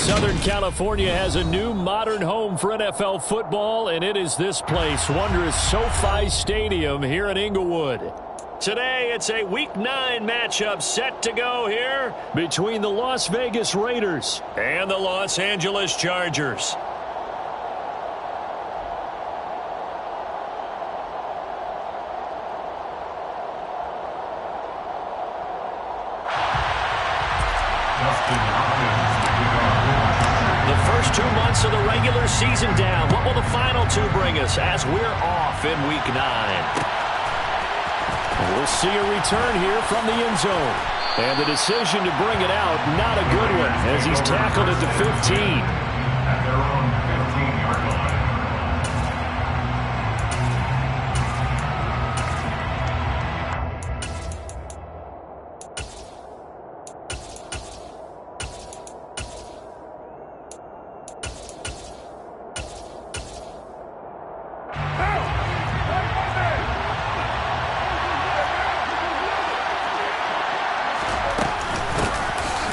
Southern California has a new modern home for NFL football, and it is this place, wondrous SoFi Stadium here in Inglewood. Today, it's a Week 9 matchup set to go here between the Las Vegas Raiders and the Los Angeles Chargers. The first 2 months of the regular season down. What will the final 2 bring us as we're off in Week 9? We'll see a return here from the end zone. And the decision to bring it out, not a good one, as he's tackled at the 15. At their own 15-yard line.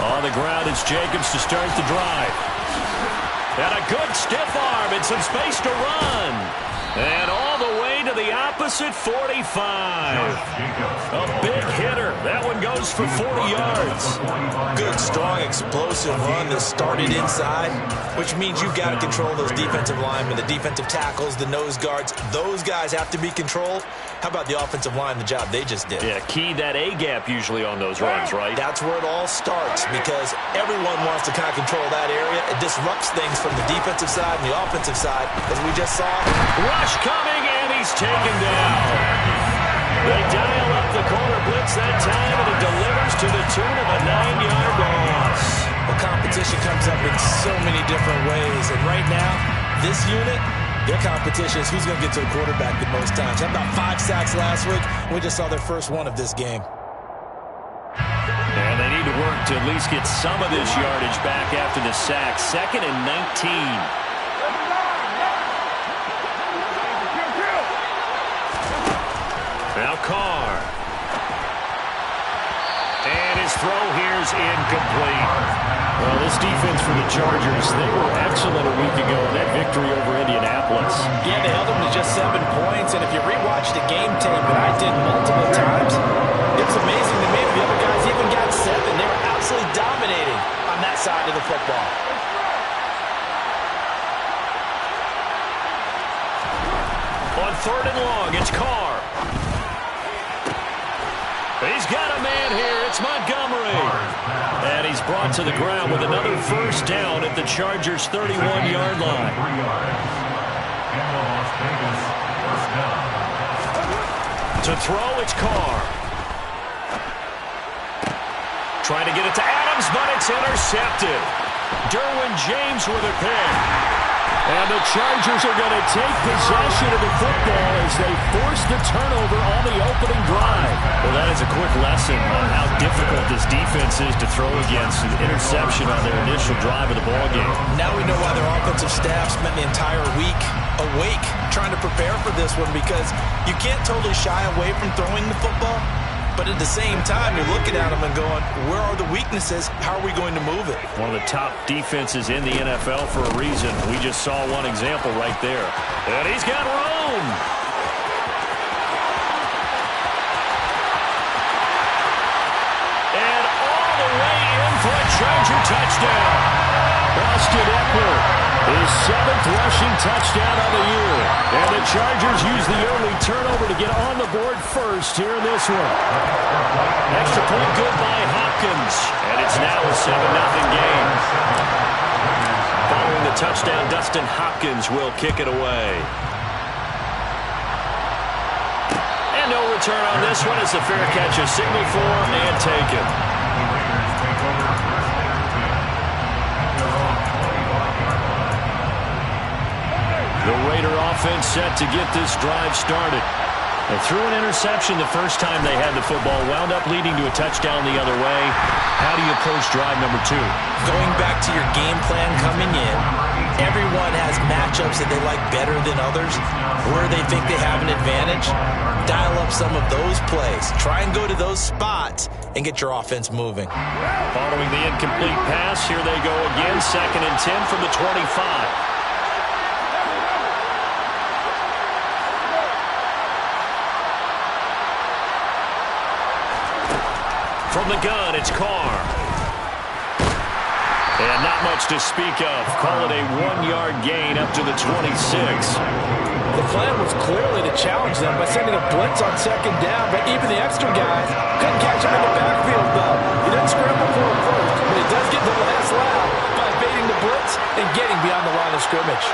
On the ground, it's Jacobs to start the drive. And a good stiff arm and some space to run. And all the way to the opposite 45. A big hitter. That one goes for 40 yards. Good, strong, explosive run that started inside, which means you've got to control those defensive linemen, the defensive tackles, the nose guards. Those guys have to be controlled. How about the offensive line, the job they just did? Yeah, key that A-gap usually on those runs, right? That's where it all starts because everyone wants to kind of control that area. It disrupts things from the defensive side and the offensive side, as we just saw. Rush coming, and he's taken down. They dial up the corner blitz that time, and it delivers to the tune of a 9-yard loss. Well, competition comes up in so many different ways, and right now, this unit, their competition is who's going to get to the quarterback the most times. How about 5 sacks last week? We just saw their first one of this game. And they need to work to at least get some of this yardage back after the sack. 2nd and 19. Now Carr. And his throw here's incomplete. Well, this defense for the Chargers, they were excellent a week ago in that victory over Indianapolis. Yeah, they held them to just 7 points, and if you rewatch the game tape, and I did multiple times, it's amazing to me the other guys even got 7. They were absolutely dominating on that side of the football. On 3rd and long, it's Carr. He's got a man here. It's Montgomery. And he's brought to the ground with another first down at the Chargers' 31-yard line. To throw, it's Carr. Trying to get it to Adams, but it's intercepted. Derwin James with a pick. And the Chargers are going to take possession of the football as they force the turnover on the opening drive. Well, that is a quick lesson on how difficult this defense is to throw against an interception on their initial drive of the ballgame. Now we know why their offensive staff spent the entire week awake trying to prepare for this one, because you can't totally shy away from throwing the football. But at the same time, you're looking at them and going, where are the weaknesses? How are we going to move it? One of the top defenses in the NFL for a reason. We just saw one example right there. And he's got room. And all the way in for a Charger touchdown. Austin Ekeler, his 7th rushing touchdown of the year. And the Chargers use the early turnover to get on the board first here in this one. Extra point good by Hopkins. And it's now a 7-0 game. Following the touchdown, Dustin Hopkins will kick it away. And no return on this one as the fair catch is signaled for and taken. The Raider offense set to get this drive started. They threw an interception the first time they had the football, wound up leading to a touchdown the other way. How do you approach drive number 2? Going back to your game plan coming in, everyone has matchups that they like better than others, where they think they have an advantage. Dial up some of those plays. Try and go to those spots and get your offense moving. Following the incomplete pass, here they go again, 2nd and 10 from the 25. From the gun, it's Carr. And not much to speak of. Call it a 1-yard gain up to the 26. The plan was clearly to challenge them by sending a blitz on 2nd down, but even the extra guys couldn't catch him in the backfield, though. He didn't scramble for a first, but he does get the last laugh by evading the blitz and getting beyond the line of scrimmage.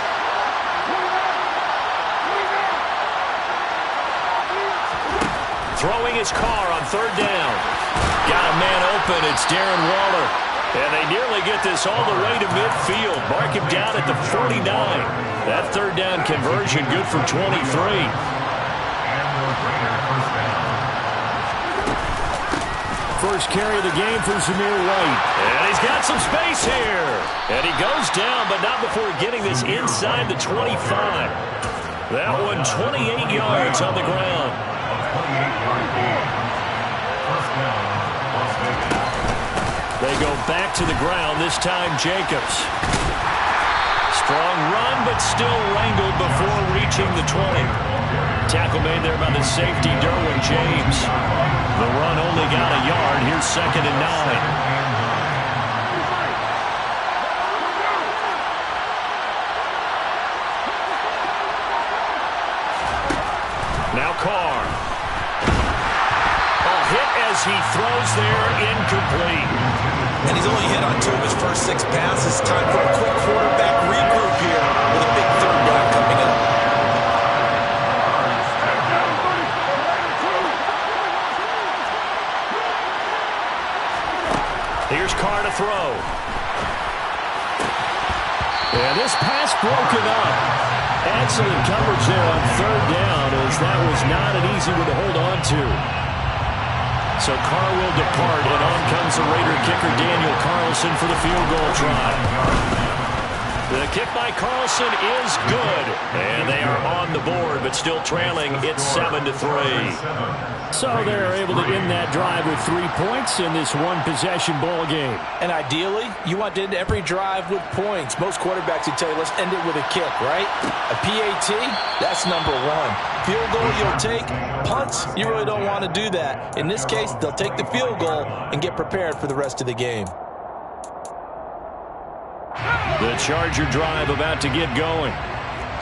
Throwing his Carr on 3rd down. Got a man open. It's Darren Waller. And they nearly get this all the way to midfield. Mark him down at the 49. That 3rd down conversion good for 23. First carry of the game for Zamir White. And he's got some space here. And he goes down, but not before getting this inside the 25. That one 28 yards on the ground. They go back to the ground, this time Jacobs. Strong run, but still wrangled before reaching the 20. Tackle made there by the safety, Derwin James. The run only got a yard. Here's 2nd and 9. Now Carr. A hit as he throws there, incomplete. And he's only hit on 2 of his first 6 passes. Time for a quick quarterback regroup here with a big 3rd down coming up. Here's Carr to throw. And this pass broken up. Excellent coverage there on 3rd down, as that was not an easy one to hold on to. So Carr will depart, and on comes the Raider kicker Daniel Carlson for the field goal try. The kick by Carlson is good, and they are on the board, but still trailing. It's 7-3. So they're able to end that drive with 3 points in this one-possession ball game. And ideally, you want to end every drive with points. Most quarterbacks would tell you, let's end it with a kick, right? A PAT, that's number 1. Field goal you'll take. Punts, you really don't want to do that. In this case, they'll take the field goal and get prepared for the rest of the game. The Charger drive about to get going.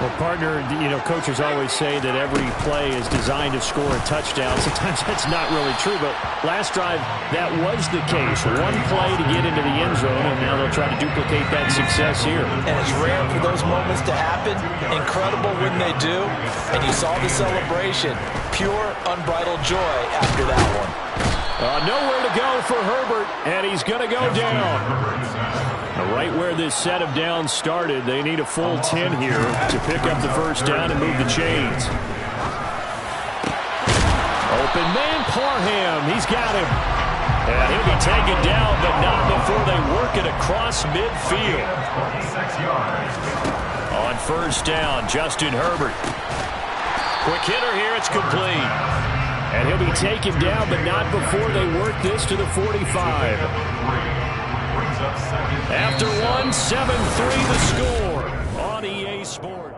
Well, partner, coaches always say that every play is designed to score a touchdown. Sometimes that's not really true, but last drive, that was the case. One play to get into the end zone, and now they'll try to duplicate that success here. And it's rare for those moments to happen. Incredible when they do. And you saw the celebration. Pure, unbridled joy after that one. Nowhere to go for Herbert, and he's going to go down. Right where this set of downs started, they need a full 10 here to pick up the first down and move the chains. Open man, Parham. He's got him. And he'll be taken down, but not before they work it across midfield. On first down, Justin Herbert. Quick hitter here, it's complete. And he'll be taken down, but not before they work this to the 45. After 1, 7-3 the score on EA Sports.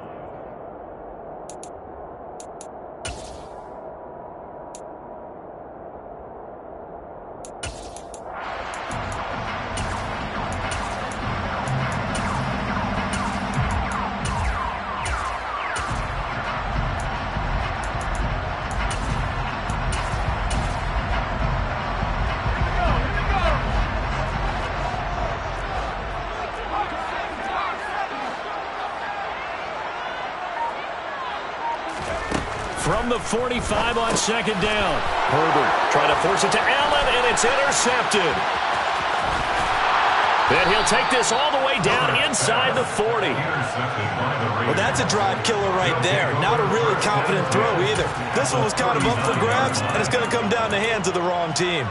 From the 45 on second down. Herbert trying to force it to Allen, and it's intercepted. And he'll take this all the way down inside the 40. Well, that's a drive killer right there. Not a really confident throw either. This one was kind of up for grabs, and it's going to come down the hands of the wrong team.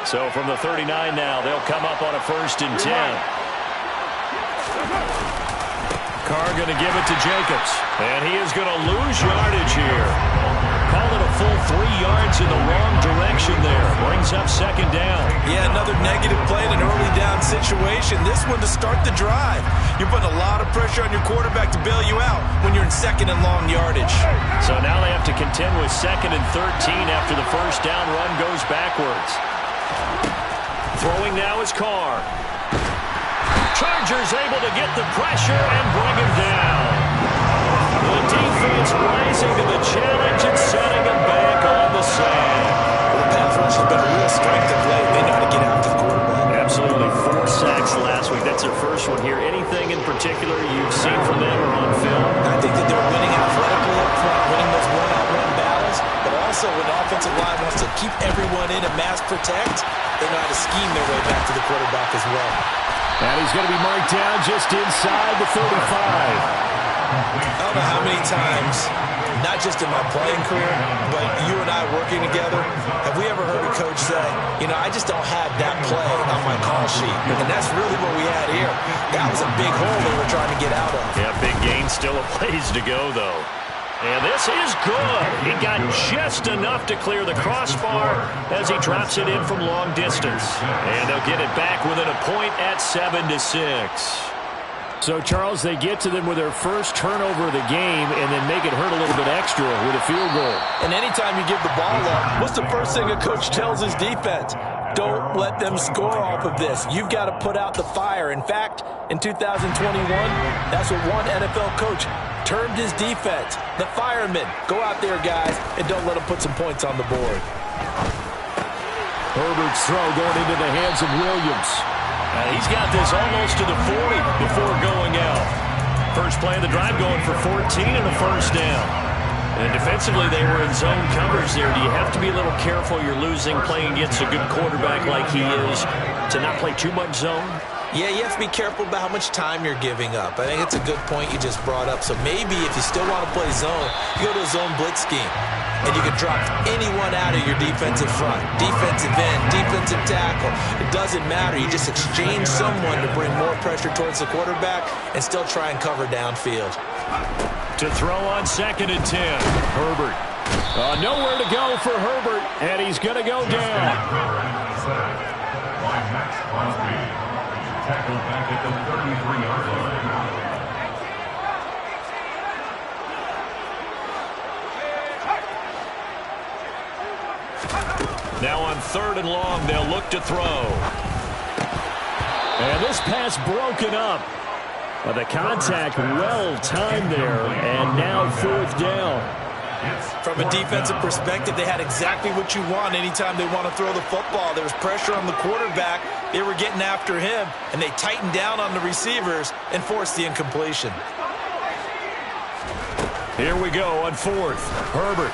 So from the 39 now, they'll come up on a 1st and 10. Carr going to give it to Jacobs. And he is going to lose yardage here. Call it a full 3 yards in the wrong direction there. Brings up 2nd down. Yeah, another negative play in an early down situation. This one to start the drive. You're putting a lot of pressure on your quarterback to bail you out when you're in 2nd and long yardage. So now they have to contend with 2nd and 13 after the 1st down run goes backwards. Throwing now is Carr. Chargers able to get the pressure and bring him down. The defense rising to the challenge and setting him back on the sand. Well, the pass rush has been a real strength of late. They know how to get after the quarterback. Absolutely. 4 sacks last week. That's their first one here. Anything in particular you've seen from them or on film? I think that they're winning athletically up front, winning those one-on-one battles, but also when the offensive line wants to keep everyone in and mass protect, they know how to scheme their way back to the quarterback as well. And he's going to be marked down just inside the 35. I don't know how many times, not just in my playing career, but you and I working together, have we ever heard a coach say, you know, I just don't have that play on my call sheet. And that's really what we had here. That was a big hole they were trying to get out of. Yeah, big gain, still a ways to go, though. And this is good. He got just enough to clear the crossbar as he drops it in from long distance. And they'll get it back within a point at 7-6. So, Charles, they get to them with their first turnover of the game and then make it hurt a little bit extra with a field goal. And anytime you give the ball up, what's the first thing a coach tells his defense? Don't let them score off of this. You've got to put out the fire. In fact, in 2021, that's what one NFL coach termed his defense. The firemen. Go out there, guys, and don't let them put some points on the board. Herbert's throw going into the hands of Williams. He's got this almost to the 40 before going out. First play of the drive going for 14 and a 1st down. And defensively, they were in zone coverage there. Do you have to be a little careful? You're losing playing against a good quarterback like he is to not play too much zone? Yeah, you have to be careful about how much time you're giving up. I think it's a good point you just brought up. So maybe if you still want to play zone, you go to a zone blitz scheme. And you can drop anyone out of your defensive front. Defensive end, defensive tackle. It doesn't matter. You just exchange someone to bring more pressure towards the quarterback and still try and cover downfield. To throw on 2nd and 10. Herbert. Nowhere to go for Herbert. And he's going to go down. Tackled back at the 33-yard line. Now on 3rd and long, they'll look to throw. And this pass broken up. But the contact well timed there. And now 4th down. From a defensive perspective, they had exactly what you want anytime they want to throw the football. There was pressure on the quarterback. They were getting after him, and they tightened down on the receivers and forced the incompletion. Here we go on 4th. Herbert.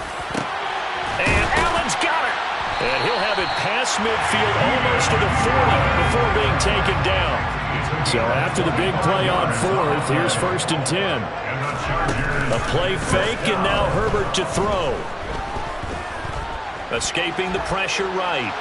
And Allen's got it. And he'll have it past midfield almost to the 40 before being taken down. So after the big play on 4th, here's 1st and 10. A play fake, and now Herbert to throw. Escaping the pressure right.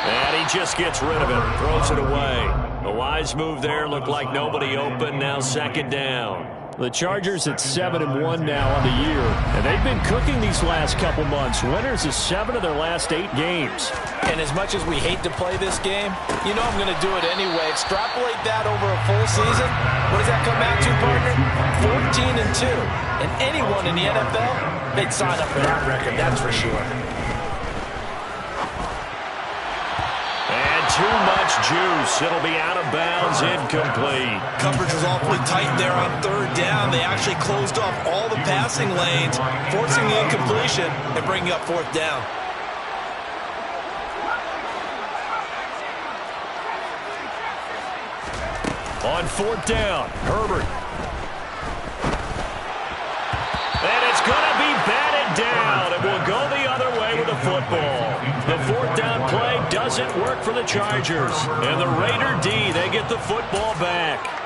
And he just gets rid of it, throws it away. A wise move there, looked like nobody open, now 2nd down. The Chargers at 7-1 now on the year. And they've been cooking these last couple months. Winners of 7 of their last 8 games. And as much as we hate to play this game, you know I'm going to do it anyway. Extrapolate that over a full season. What does that come out to, partner? 14-2. And anyone in the NFL, they'd sign up for that record, that's for sure. And too much gets juice. It'll be out of bounds, incomplete. Coverage was awfully tight there on third down. They actually closed off all the passing lanes, forcing the incompletion and bringing up fourth down. On fourth down, Herbert. And it's going to be batted down. It will go the other way with the football. The fourth down play doesn't work for the Chargers. And the Raider D, they get the football back.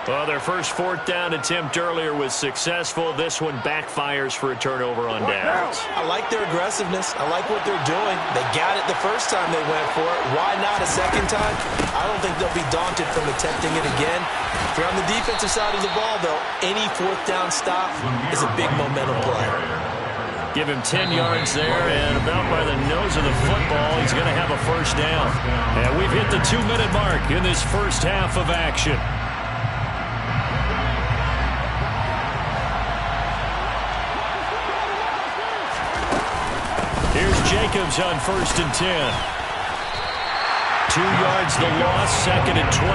Well, their first fourth down attempt earlier was successful. This one backfires for a turnover on downs. I like their aggressiveness. I like what they're doing. They got it the first time they went for it. Why not a second time? I don't think they'll be daunted from attempting it again. If you're on the defensive side of the ball, though, any fourth down stop is a big momentum play. Give him 10 yards there, and about by the nose of the football, he's going to have a first down. And we've hit the 2-minute mark in this first half of action. Here's Jacobs on 1st and 10. 2 yards the loss, 2nd and 12.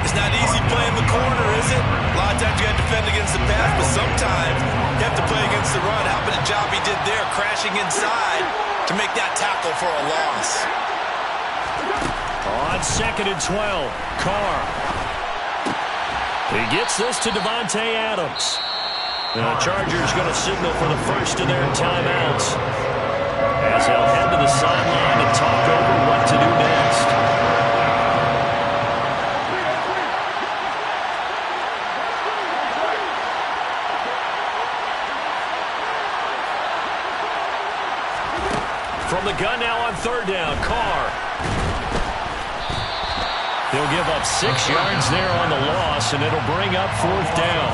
It's not easy playing the corner, is it? A lot of times you got to defend against the pass, but sometimes you have to play against the run. How about a job he did there, crashing inside to make that tackle for a loss. On 2nd and 12, Carr. He gets this to Davante Adams. The Chargers going to signal for the first of their timeouts, as they'll head to the sideline and talk over what to do next. From the gun now on third down, Carr. He'll give up 6 yards there on the loss, and it'll bring up fourth down.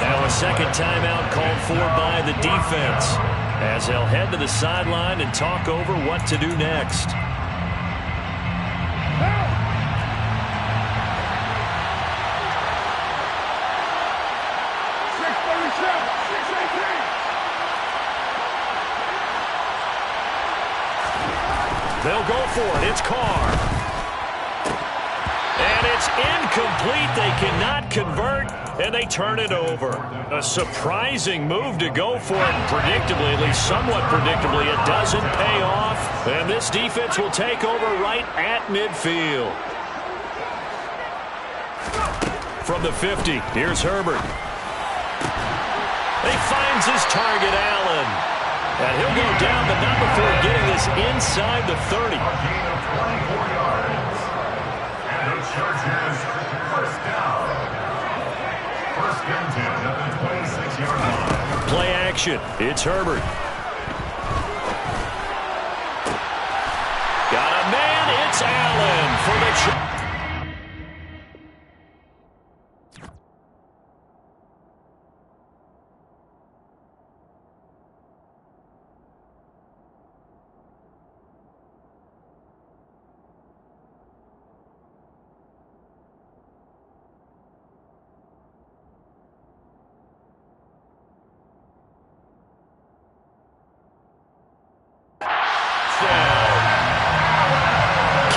Now a second timeout called for by the defense, as they'll head to the sideline and talk over what to do next. They'll go for it. It's Carr. And it's incomplete. They cannot convert, and they turn it over. A surprising move to go for it. Predictably, at least somewhat predictably, it doesn't pay off. And this defense will take over right at midfield. From the 50, here's Herbert. He finds his target, Allen. And he'll go down, but not before getting this inside the 30. A gain of 24 yards. And the Chargers first down. First and 10 at the 26-yard line. Play action. It's Herbert. Got a man. It's Allen for the Chargers.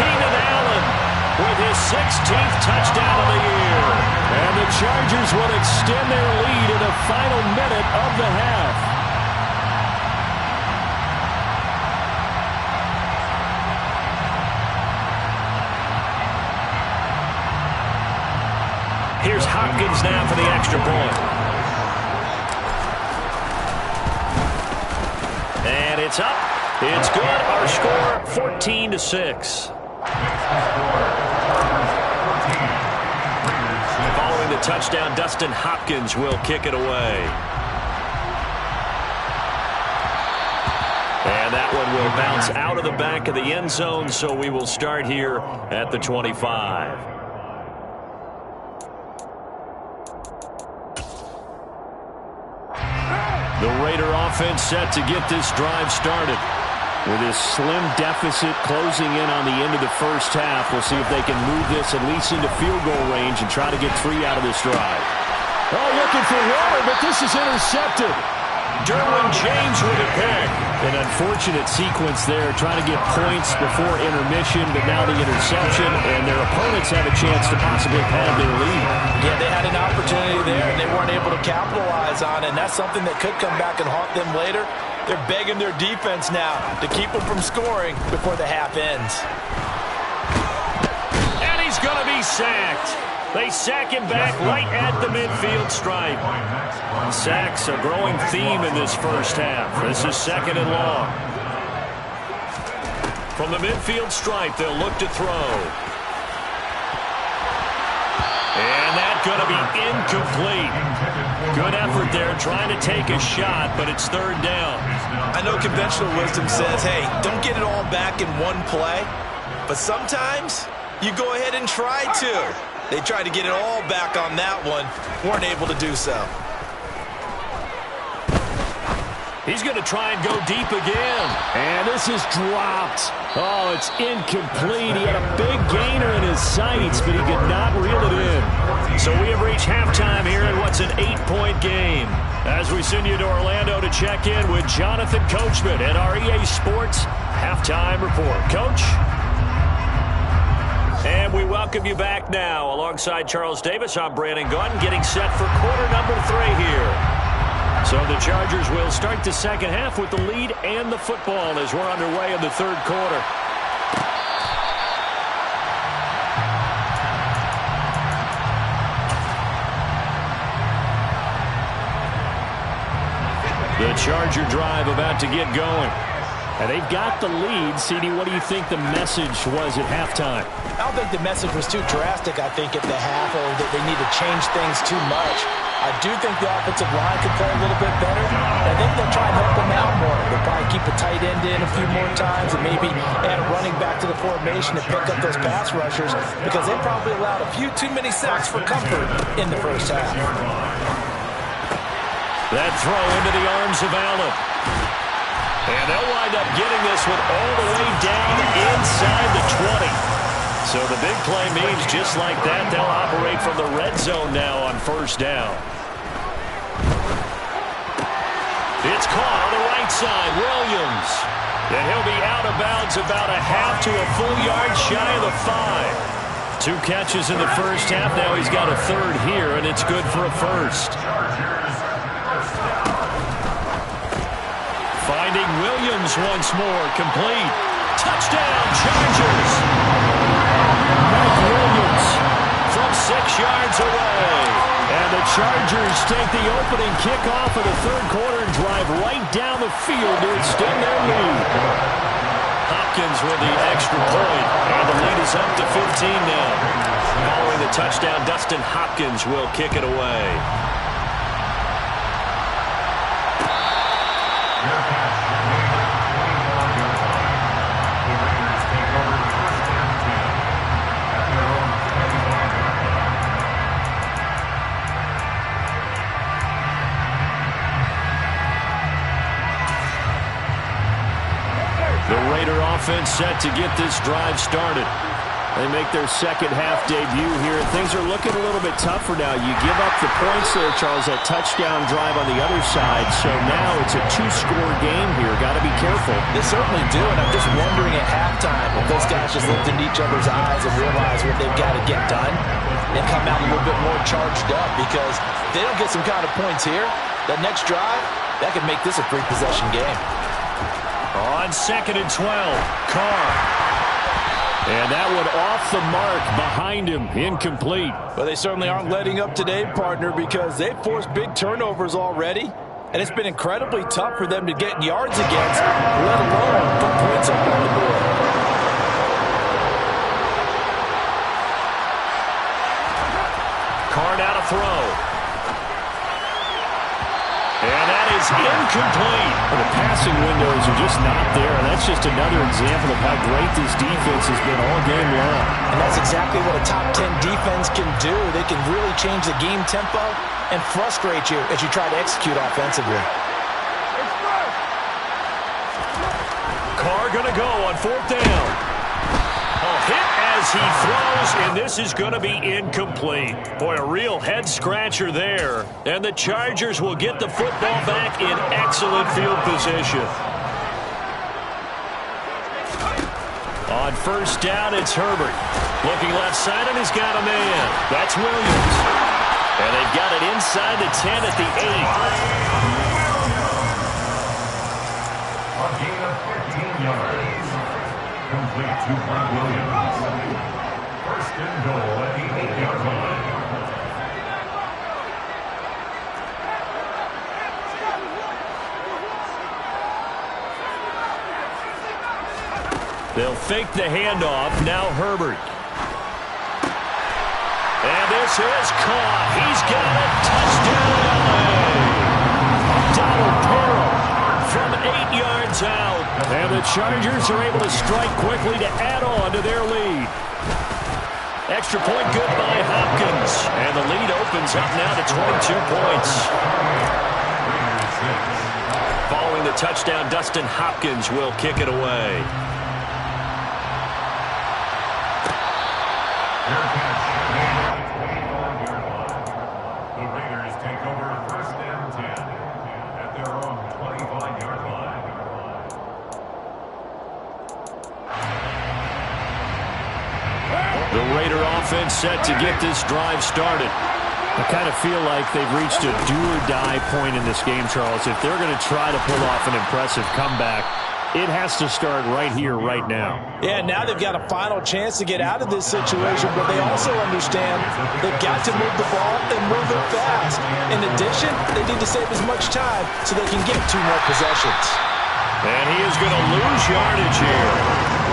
Keenan Allen with his 16th touchdown of the year. And the Chargers will extend their lead in the final minute of the half. Here's Hopkins now for the extra point. And it's up. It's good. Our score, 14-6. Following the touchdown, Dustin Hopkins will kick it away. And that one will bounce out of the back of the end zone, so we will start here at the 25. The Raider offense set to get this drive started. With his slim deficit closing in on the end of the first half, we'll see if they can move this at least into field goal range and try to get 3 out of this drive. Oh, looking for Waller, but this is intercepted. Derwin James with a pick. An unfortunate sequence there, trying to get points before intermission, but now the interception, and their opponents have a chance to possibly pad their lead. Yeah, they had an opportunity there, and they weren't able to capitalize on it, and that's something that could come back and haunt them later. They're begging their defense now to keep them from scoring before the half ends. And he's going to be sacked. They sack him back right at the midfield stripe. Sacks a growing theme in this first half. This is 2nd and long. From the midfield stripe, they'll look to throw. And that's going to be incomplete. Good effort there trying to take a shot, but it's 3rd down. I know conventional wisdom says, hey, don't get it all back in one play. But sometimes you go ahead and try to. They tried to get it all back on that one. Weren't able to do so. He's going to try and go deep again. And this is dropped. Oh, it's incomplete. He had a big gainer in his sights, but he could not reel it in. So we have reached halftime here in what's an 8-point game. As we send you to Orlando to check in with Jonathan Coachman at our EA Sports Halftime Report. Coach? And we welcome you back now. Alongside Charles Davis, I'm Brandon Gunn, getting set for quarter number 3 here. So the Chargers will start the second half with the lead and the football as we're underway in the 3rd quarter. The Charger drive about to get going. And they've got the lead. CD, what do you think the message was at halftime? I don't think the message was too drastic, I think, at the half, or that they need to change things too much. I do think the offensive line could play a little bit better. I think they'll try and help them out more. They'll probably keep a tight end in a few more times and maybe add a running back to the formation to pick up those pass rushers because they probably allowed a few too many sacks for comfort in the first half. That throw into the arms of Allen. And they'll wind up getting this one all the way down inside the 20. So the big play means just like that, they'll operate from the red zone now on 1st down. It's caught on the right side, Williams. And he'll be out of bounds about a half to a full yard shy of the 5. 2 catches in the first half. Now he's got a 3rd here, and it's good for a 1st. Finding Williams once more, complete. Touchdown, Chargers. Mike Williams from 6 yards away. And the Chargers take the opening kickoff of the 3rd quarter and drive right down the field to extend their lead. Hopkins with the extra point, and the lead is up to 15 now. Following the touchdown, Dustin Hopkins will kick it away. The Raider offense set to get this drive started. They make their second half debut here. Things are looking a little bit tougher now. You give up the points there, Charles, that touchdown drive on the other side. So now it's a 2-score game here. Got to be careful. They certainly do, and I'm just wondering at halftime if those guys just looked into each other's eyes and realized what they've got to get done and come out a little bit more charged up, because if they don't get some kind of points here, that next drive, that could make this a 3-possession game. On 2nd and 12, Carr. And that one off the mark behind him, incomplete. But they certainly aren't letting up today, partner, because they've forced big turnovers already. And it's been incredibly tough for them to get yards against, let alone put points up on the board. Carr now to throw. And that is incomplete. Well, the passing windows are just not there, and that's just another example of how great this defense has been all game long. And that's exactly what a top 10 defense can do. They can really change the game tempo and frustrate you as you try to execute offensively. Carr going to go on 4th down. Hit as he throws, and this is going to be incomplete. Boy, a real head-scratcher there. And the Chargers will get the football back in excellent field position. On first down, it's Herbert. Looking left side, and he's got a man. That's Williams. And they've got it inside the 10 at the 8. A gain of 15 yards. Complete to Brent Williams. First and goal at the 8-yard line. They'll fake the handoff. Now Herbert. And this is caught. He's got a touchdown. Donald Parham from 8 yards out. And the Chargers are able to strike quickly to add on to their lead. Extra point good by Hopkins. And the lead opens up now to 22 points. Following the touchdown, Dustin Hopkins will kick it away. The Raiders take over first and 10 at their own 25-yard line. The Raider offense set to get this drive started. I kind of feel like they've reached a do-or-die point in this game, Charles. If they're going to try to pull off an impressive comeback, it has to start right here, right now. Yeah, now they've got a final chance to get out of this situation, but they also understand they've got to move the ball and move it fast. In addition, they need to save as much time so they can get 2 more possessions. And he is going to lose yardage here.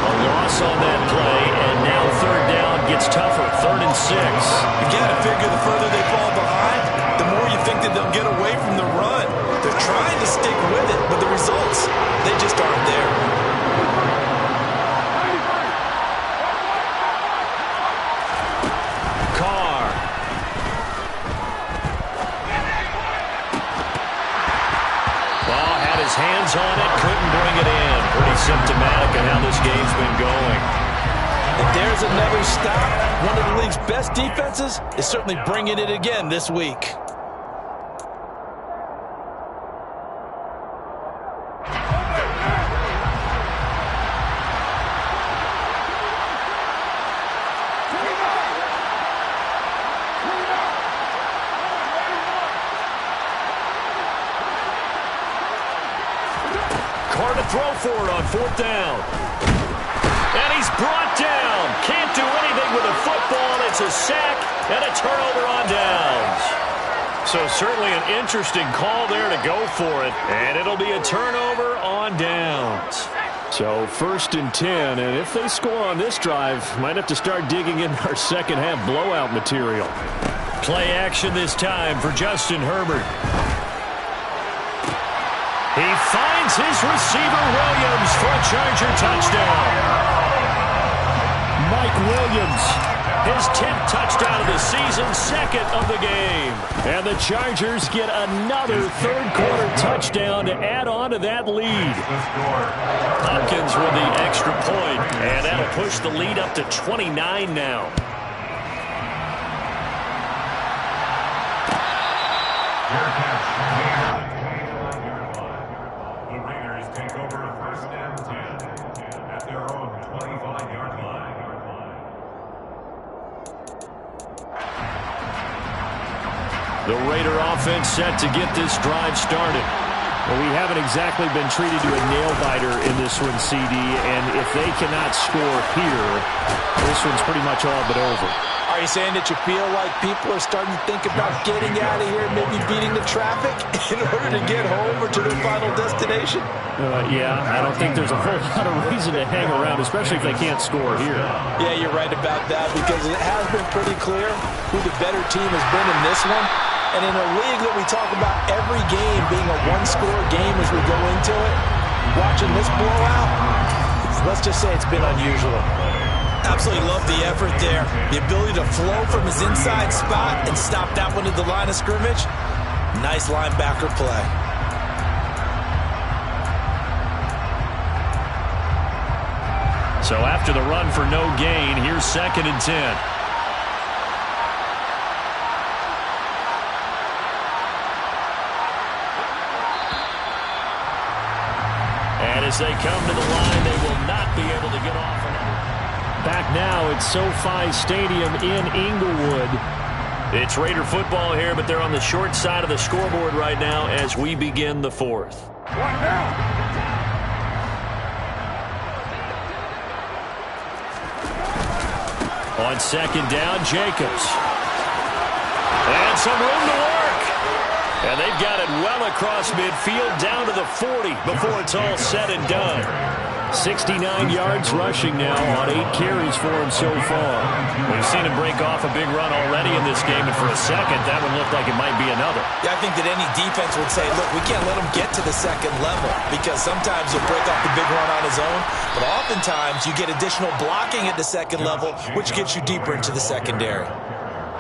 A loss on that play, and now third down gets tougher. 3rd and 6. You got to figure the further they fall behind, the more you think that they'll get away from the run. They're trying to stick with it, but the results, they just aren't there. Carr. Ball had his hands on it, couldn't bring it in. Pretty symptomatic of how this game's been going. And there's another stop. One of the league's best defenses is certainly bringing it again this week. Carr to throw for it on 4th down. And he's brought down. Can't do anything with the football. It's a sack and a turnover on downs. So certainly an interesting call there to go for it. And it'll be a turnover on downs. So 1st and 10. And if they score on this drive, might have to start digging in our second half blowout material. Play action this time for Justin Herbert. He finds his receiver, Williams, for a Charger touchdown. Mike Williams, his 10th touchdown of the season, 2nd of the game. And the Chargers get another third-quarter touchdown to add on to that lead. Hopkins with the extra point, and that'll push the lead up to 29 now. The Raiders take over first and 10 at their own 25-yard line. The Raider offense set to get this drive started. Well, we haven't exactly been treated to a nail-biter in this one, CD, and if they cannot score here, this one's pretty much all but over. Are you saying that you feel like people are starting to think about getting out of here, maybe beating the traffic in order to get home or to their final destination? Yeah, I don't think there's a whole lot of reason to hang around, especially if they can't score here. Yeah, you're right about that because it has been pretty clear who the better team has been in this one. And in a league that we talk about every game being a one-score game as we go into it, watching this blowout, let's just say it's been unusual. Absolutely love the effort there. The ability to flow from his inside spot and stop that one at the line of scrimmage. Nice linebacker play. So after the run for no gain, here's 2nd and 10. And as they come to the line, they will not be able to get off another. Back now at SoFi Stadium in Inglewood. It's Raider football here, but they're on the short side of the scoreboard right now as we begin the 4th. On 2nd down, Jacobs. And some room to work. And they've got it well across midfield down to the 40 before it's all said and done. 69 yards rushing now on 8 carries for him so far. We've seen him break off a big run already in this game, and for a second, that one looked like it might be another. Yeah, I think that any defense would say, look, we can't let him get to the second level because sometimes he'll break off the big run on his own, but oftentimes you get additional blocking at the second level, which gets you deeper into the secondary.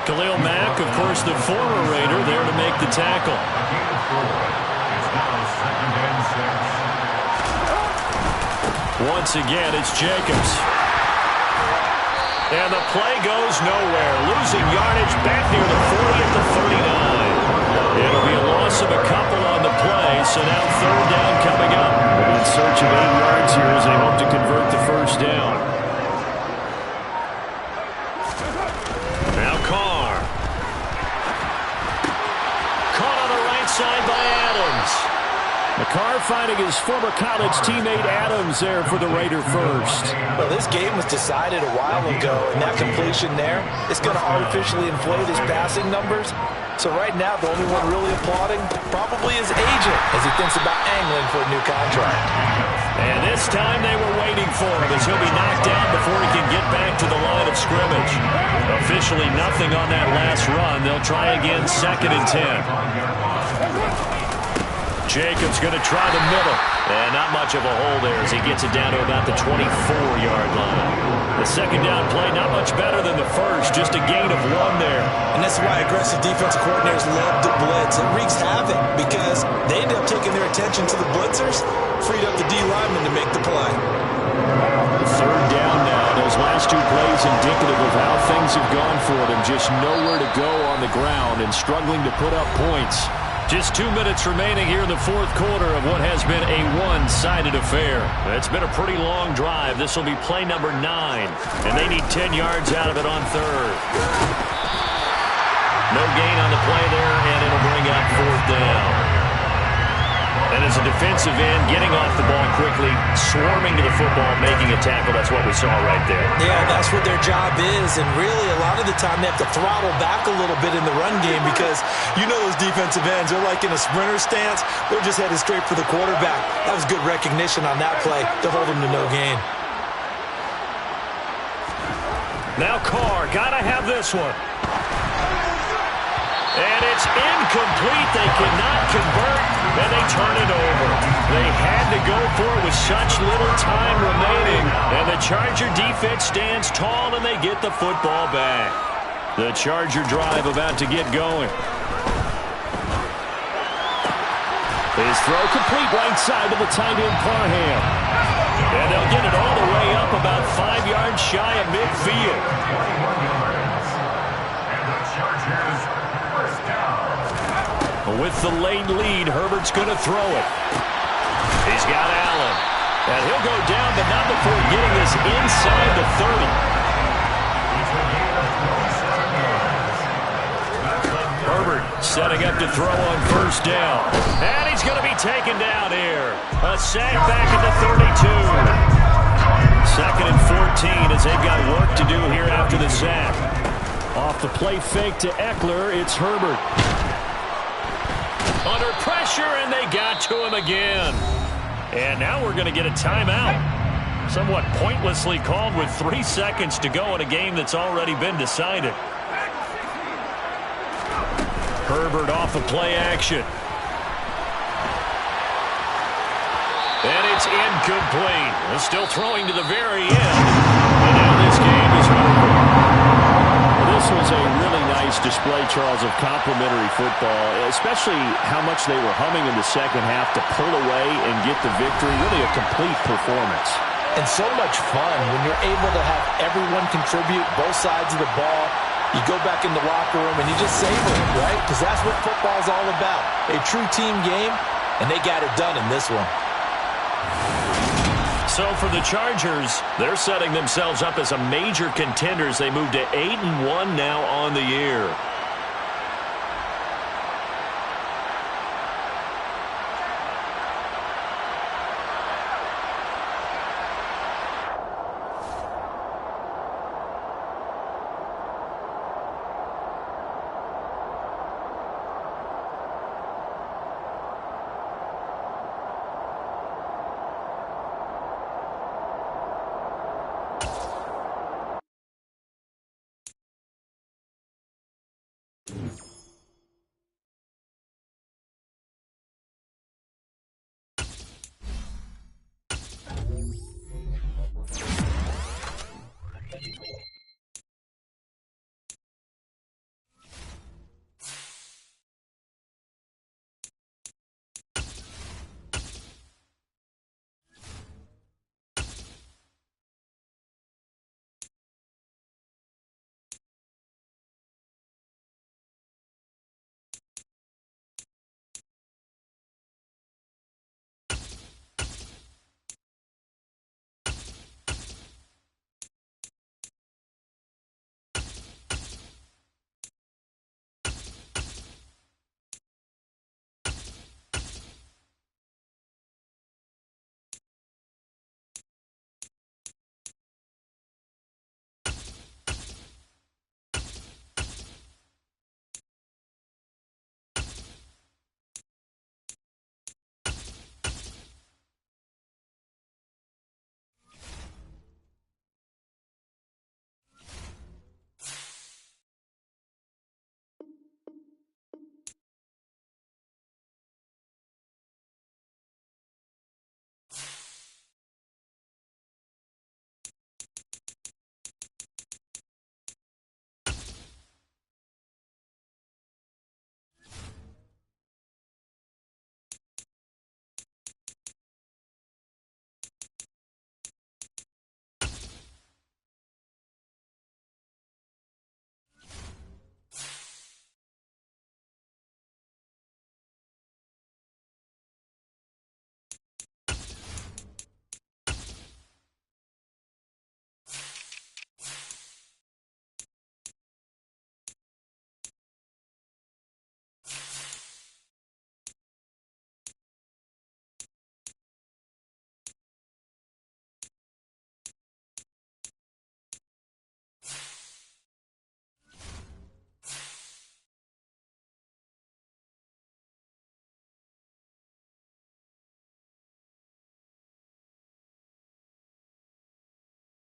Khalil Mack, of course, the former Raider, there to make the tackle. Once again, it's Jacobs. And the play goes nowhere. Losing yardage back near the 40 at the 39. It'll be a loss of a couple on the play, so now 3rd down coming up. They'll be in search of 8 yards here as they hope to convert the 1st down. Now Carr. Caught on the right side by Adams. McCarr finding his former college teammate Adams there for the Raider first. Well, this game was decided a while ago, and that completion there is going to artificially inflate his passing numbers. So right now, the only one really applauding probably his agent as he thinks about angling for a new contract. And this time they were waiting for him as he'll be knocked down before he can get back to the line of scrimmage. Officially nothing on that last run. They'll try again 2nd and 10. Jacobs going to try the middle. And not much of a hole there as he gets it down to about the 24-yard line. The 2nd down play not much better than the first, just a gain of 1 there. And that's why aggressive defensive coordinators love to blitz. It wreaks havoc because they end up taking their attention to the blitzers, freed up the D lineman to make the play. 3rd down now. Those last 2 plays indicative of how things have gone for them. Just nowhere to go on the ground and struggling to put up points. Just 2 minutes remaining here in the 4th quarter of what has been a one-sided affair. It's been a pretty long drive. This will be play number 9, and they need 10 yards out of it on 3rd. No gain on the play there, and it'll bring up 4th down. And as a defensive end, getting off the ball quickly, swarming to the football, making a tackle, that's what we saw right there. Yeah, that's what their job is, and really a lot of the time they have to throttle back a little bit in the run game because you know those defensive ends, they're like in a sprinter stance, they're just headed straight for the quarterback. That was good recognition on that play to hold them to no gain. Now Carr, gotta have this one. And it's incomplete. They cannot convert, and they turn it over. They had to go for it with such little time remaining, and the Charger defense stands tall, and they get the football back. The Charger drive about to get going. His throw complete right side to the tight end Parham. And they'll get it all the way up about 5 yards shy of midfield. With the late lead, Herbert's going to throw it. He's got Allen. And he'll go down, but not before getting this inside the 30. Herbert setting up to throw on 1st down. And he's going to be taken down here. A sack back at the 32. 2nd and 14 as they've got work to do here after the sack. Off the play fake to Eckler, it's Herbert. Under pressure, and they got to him again. And now we're going to get a timeout. Somewhat pointlessly called with 3 seconds to go in a game that's already been decided. Herbert off the play action. And it's incomplete. They're still throwing to the very end. And now this game is over. This was a really nice display, Charles, of complimentary football, especially how much they were humming in the second half to pull away and get the victory. Really a complete performance. And so much fun when you're able to have everyone contribute, both sides of the ball. You go back in the locker room and you just savor it, right? Because that's what football's all about. A true team game, and they got it done in this one. So for the Chargers, they're setting themselves up as a major contender as they move to 8-1 now on the year.